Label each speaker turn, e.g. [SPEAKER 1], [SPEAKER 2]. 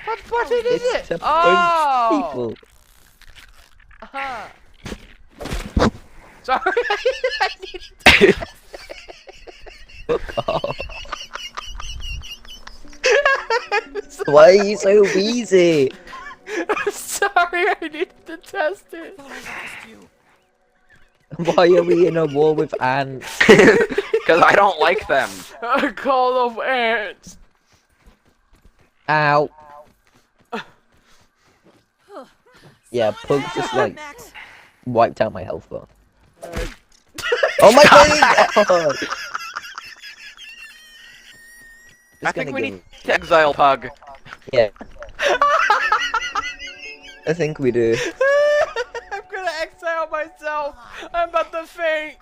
[SPEAKER 1] What button is
[SPEAKER 2] It's
[SPEAKER 1] it?
[SPEAKER 2] to punch people.
[SPEAKER 1] Uh-huh. Sorry, I needed to...
[SPEAKER 2] Fuck off.
[SPEAKER 1] Sorry.
[SPEAKER 2] Why are you so wheezy?
[SPEAKER 1] I'm sorry, I needed to test it.
[SPEAKER 2] Why are we in a war with ants?
[SPEAKER 3] Because I don't like them.
[SPEAKER 1] A call of ants.
[SPEAKER 2] Ow. Yeah, Pug just like wiped out my health bar. Oh my god!
[SPEAKER 3] I think we need to exile Pug.
[SPEAKER 2] Yeah. I think we do.
[SPEAKER 1] I'm gonna exile myself. I'm about to faint.